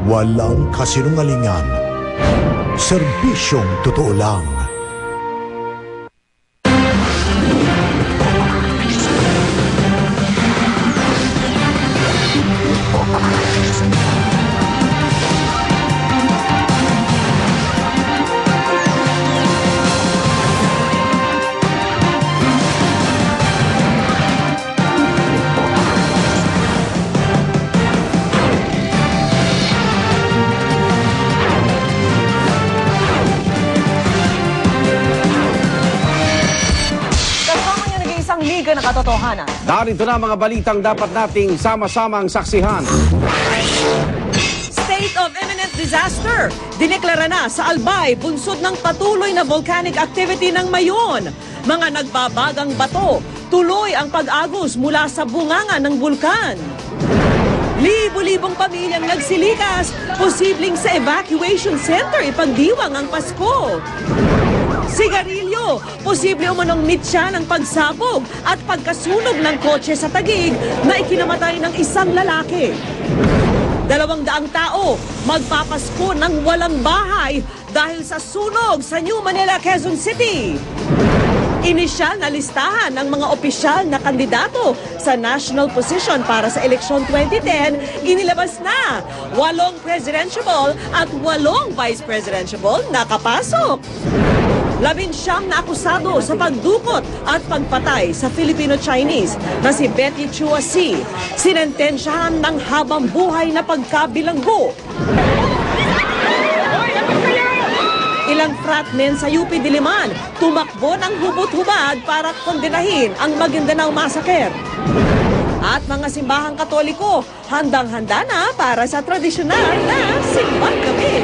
Walang kasinungalingan. Serbisyong totoo lang. Liga ng Katotohanan. Narito na mga balitang dapat nating sama-samang saksihan. State of imminent disaster. Dineklara na sa Albay, bunsod ng patuloy na volcanic activity ng Mayon. Mga nagbabagang bato, tuloy ang pag-agos mula sa bunganga ng bulkan. Libo-libong pamilyang nagsilikas, posibleng sa evacuation center ipagdiwang ang Pasko. Sigarilyo, posible umanong mitya ng pagsabog at pagkasunog ng kotse sa Taguig na ikinamatay ng isang lalaki. 200 tao magpapasko ng walang bahay dahil sa sunog sa New Manila, Quezon City. Inisyal na listahan ng mga opisyal na kandidato sa national position para sa eleksyon 2010, inilabas na 8 presidentiable at 8 vice presidentiable nakapasok. 19 na akusado sa pagdukot at pagpatay sa Filipino-Chinese na si Betty Chua C. Sinentensyahan ng habang buhay na pagkabilanggo. Ilang fratmen sa UP Diliman tumakbo ng hubot-hubad para kondenahin ang Maguindanao Massacre. At mga simbahang Katoliko handang-handa na para sa tradisyonal na simbang gabi.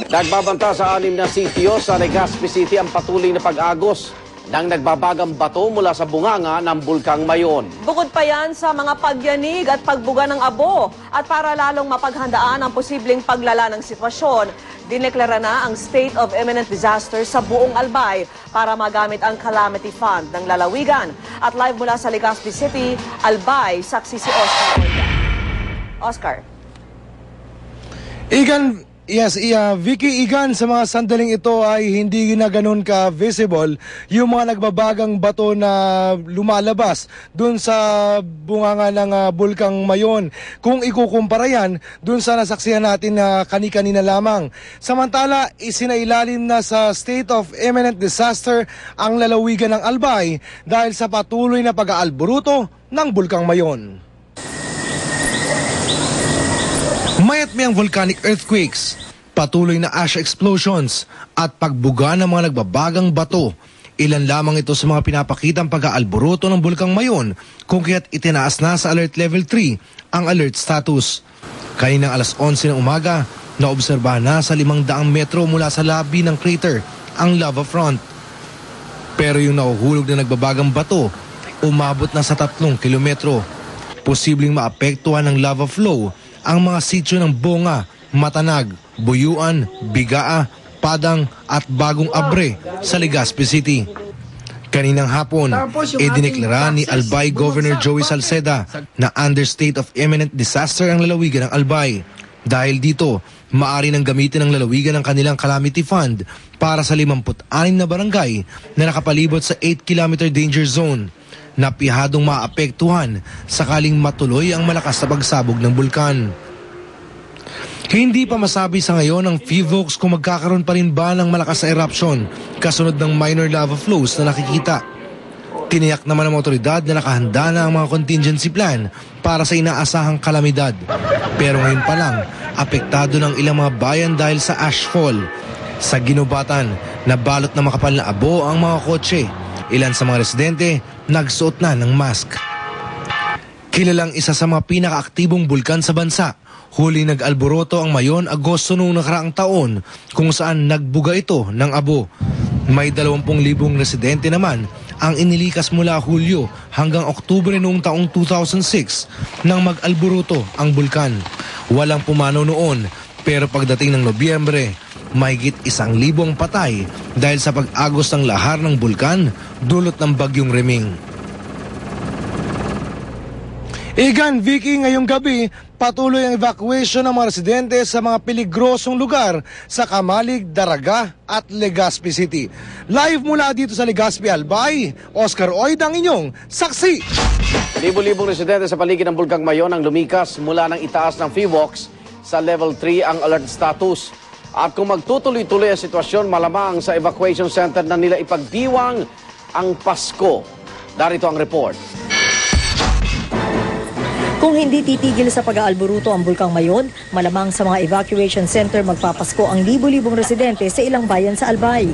Nagbabanta sa 6 na sitio sa Legazpi City ang patuloy na pag-agos ng nagbabagang bato mula sa bunganga ng Bulkang Mayon. Bukod pa yan sa mga pagyanig at pagbuga ng abo at para lalong mapaghandaan ang posibleng paglala ng sitwasyon, dineklara na ang state of imminent disaster sa buong Albay para magamit ang Calamity Fund ng lalawigan. At live mula sa Legazpi City, Albay, saksi si Oscar. Oscar. Vicky Igan, sa mga sandaling ito ay hindi na ganun ka-visible yung mga nagbabagang bato na lumalabas dun sa bunganga ng Bulkang Mayon. Kung ikukumpara yan dun sa nasaksihan natin na kani-kanina lamang. Samantala, isinailalim na sa state of imminent disaster ang lalawigan ng Albay dahil sa patuloy na pag-aalboruto ng Bulkang Mayon. Mayat may ang volcanic earthquakes, patuloy na ash explosions at pagbuga ng mga nagbabagang bato. Ilan lamang ito sa mga pinapakitang pag-aalboruto ng Bulkang Mayon kung kaya't itinaas na sa Alert Level 3 ang alert status. Kaninang alas 11 ng umaga, naobserbahan na sa 500 metro mula sa labi ng crater ang lava front. Pero yung nahuhulog na nagbabagang bato, umabot na sa 3 kilometro. Posibleng maapektuhan ng lava flow ang mga sityo ng Bonga, Matanag, Buyuan, Bigaa, Padang at Bagong Abre sa Legazpi City. Kaninang hapon, idineklara ni Albay Governor Joey Salceda na under state of imminent disaster ang lalawigan ng Albay. Dahil dito, maaari nang gamitin ang lalawigan ng kanilang Calamity Fund para sa 56 na barangay na nakapalibot sa 8-kilometer danger zone na pihadong maapektuhan sakaling matuloy ang malakas na pagsabog ng bulkan. Hindi pa masabi sa ngayon ng PHIVOLCS kung magkakaroon pa rin ba ng malakas na eruption kasunod ng minor lava flows na nakikita. Tiniyak naman ng otoridad na nakahanda na ang mga contingency plan para sa inaasahang kalamidad. Pero ngayon pa lang, apektado ng ilang mga bayan dahil sa ashfall. Sa Ginubatan, nabalot na makapal na abo ang mga kotse. Ilan sa mga residente nagsuot na ng mask. Kilalang isa sa mga pinakaaktibong bulkan sa bansa. Huli nag-alboroto ang Mayon Agosto noong nakaraang taon kung saan nagbuga ito ng abo. May 20,000 residente naman ang inilikas mula Hulyo hanggang Oktubre noong taong 2006 nang mag-alboroto ang bulkan. Walang pumanaw noon pero pagdating ng Nobyembre, mahigit 1,000 ang patay dahil sa pag-agos ng lahar ng bulkan dulot ng bagyong Reming. Igan, Vicky, ngayong gabi, patuloy ang evacuation ng mga residente sa mga peligrosong lugar sa Kamalig, Daraga at Legazpi City. Live mula dito sa Legazpi, Albay, Oscar Oid ang inyong saksi. Libo-libong residente sa paligid ng Bulkang Mayon ang lumikas mula ng itaas ng FIVOX sa level 3 ang alert status. At kung magtutuloy-tuloy ang sitwasyon, malamang sa evacuation center na nila ipagdiwang ang Pasko. Darito ang report. Kung hindi titigil sa pag-aalboruto ang Bulkang Mayon, malamang sa mga evacuation center magpapasko ang libo-libong residente sa ilang bayan sa Albay.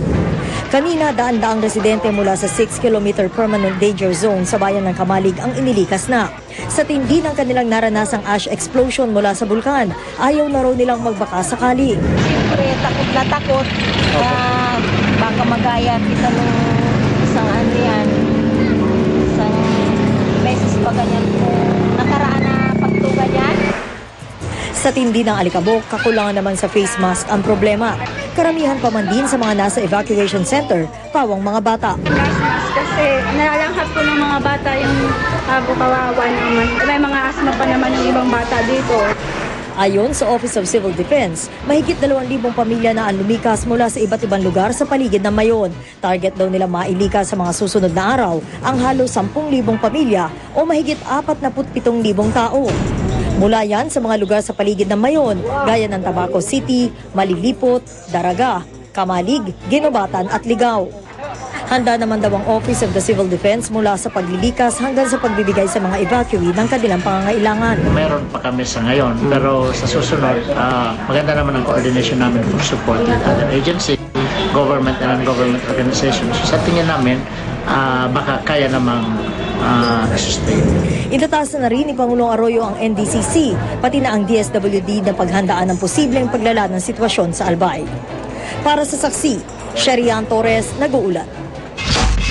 Kanina, daan-daang residente mula sa 6-kilometer permanent danger zone sa bayan ng Kamalig ang inilikas na. Sa tindi ng kanilang naranasang ash explosion mula sa bulkan, ayaw na raw nilang magbaka sakali. Siyempre, takot na takot. Baka magaya kita nung isang ano yan, isang beses pa ganyan po. Nakaraan na pagtuga yan. Sa tindi ng alikabok, kakulangan naman sa face mask ang problema. Karamihan pa man din sa mga nasa evacuation center, pawang mga bata. Kasi nalalanghap ko ng mga bata yung kawawa naman. May mga asma pa naman yung ibang bata dito. Ayon sa Office of Civil Defense, mahigit 2,000 pamilya na ang lumikas mula sa iba't ibang lugar sa paligid ng Mayon. Target daw nila mailikas sa mga susunod na araw ang halos 10,000 pamilya o mahigit 47,000 tao. Mula yan sa mga lugar sa paligid ng Mayon, gaya ng Tabaco City, Malilipot, Daraga, Kamalig, Ginobatan at Ligao. Handa naman daw ang Office of the Civil Defense mula sa paglilikas hanggang sa pagbibigay sa mga evacuee ng kanilang pangangailangan. Meron pa kami sa ngayon, pero sa susunod, maganda naman ang coordination namin for support with other agencies, government and non-government organizations. So, sa tingin namin, baka kaya namang sustain. Itataas na rin ni Pangulong Arroyo ang NDCC, pati na ang DSWD na paghandaan ng posibleng paglalaan ng sitwasyon sa Albay. Para sa saksi, Sherian Torres, nag-uulat.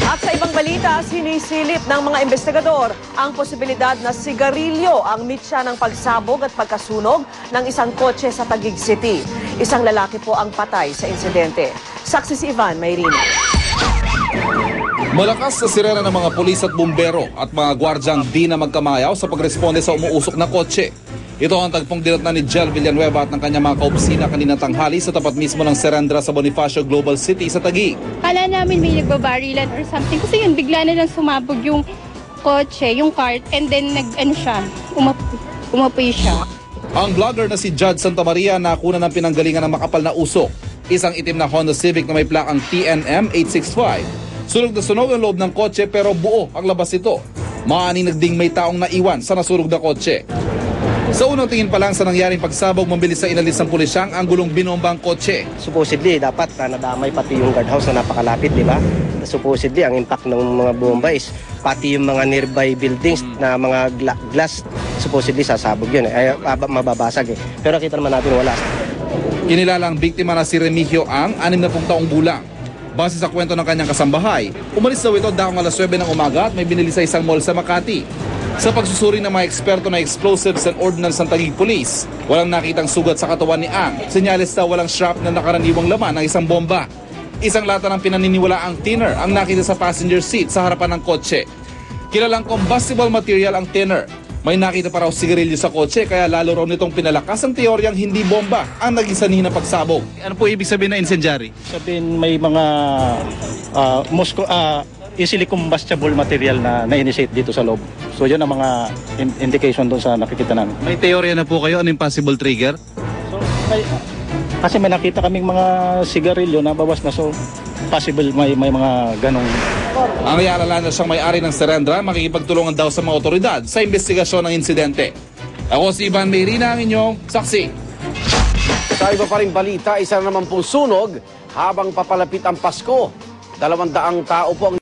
At sa ibang balita, sinisilip ng mga investigador ang posibilidad na sigarilyo ang mitya ng pagsabog at pagkasunog ng isang kotse sa Taguig City. Isang lalaki po ang patay sa insidente. Saksi si Ivan Mayrina. Malakas sa sirena ng mga pulis at bumbero at mga gwardyang di na magkamayaw sa pagresponde sa umuusok na kotse. Ito ang tagpong dinatnan ni Jel Villanueva at ng kanyang mga kaopisina kanina tanghali sa tapat mismo ng Serendra sa Bonifacio Global City sa Taguig. Kala namin may nagbabarilan or something. Kasi yun, bigla na lang sumabog yung kotse, yung cart, and then umapoy siya. Ang vlogger na si Judge Santa Maria nakuna ng pinanggalingan ng makapal na usok. Isang itim na Honda Civic na may plakang TNM 865. Sunog na sunog ang loob ng kotse pero buo ang labas nito. Maaning nagding may taong naiwan sa nasunog na kotse. Sa unang tingin pa lang sa nangyaring pagsabog, mabilis sa inalis ng pulisyang ang gulong binombang kotse. Supposedly, dapat nadamay pati yung guardhouse na napakalapit, di ba? Supposedly, ang impact ng mga bomba is pati yung mga nearby buildings na mga glass, supposedly sasabog yun. Ay, mababasag eh. Pero kita naman natin wala. Kinilalang biktima na si Remigio Ang, 60 taong gulang. Base sa kwento ng kanyang kasambahay, umalis daw ito dakong alas 9 ng umaga at may binili sa isang mall sa Makati. Sa pagsusuri ng mga eksperto na explosives and ordnance ng Taguig Police, walang nakitang sugat sa katawan ni Ang. Senyales daw walang shrapnel na karaniwang laman ng isang bomba. Isang lata ng pinaniniwalaang thinner ang nakita sa passenger seat sa harapan ng kotse. Kilalang combustible material ang thinner. May nakita pa raw sigarilyo sa kotse kaya lalo raw nitong pinalakas ang teoryang hindi bomba ang naging sanhi ng pagsabog. Ano po ibig sabihin na incendiary? Sabihin may mga easily combustible material na na-initiate dito sa loob. So yun ang mga indication doon sa nakikita namin. May teorya na po kayo ano yung possible trigger? So, kasi may nakita kaming mga sigarilyo na bawas na, so possible may mga ganong. Ang iaalala na siyang may-ari ng Serendra makikipagtulungan daw sa mga otoridad sa investigasyon ng insidente. Ako si Ivan Mayrina, ang inyong saksi. Sa iba pa rin balita, isa na naman pong sunog habang papalapit ang Pasko. 200 tao po ang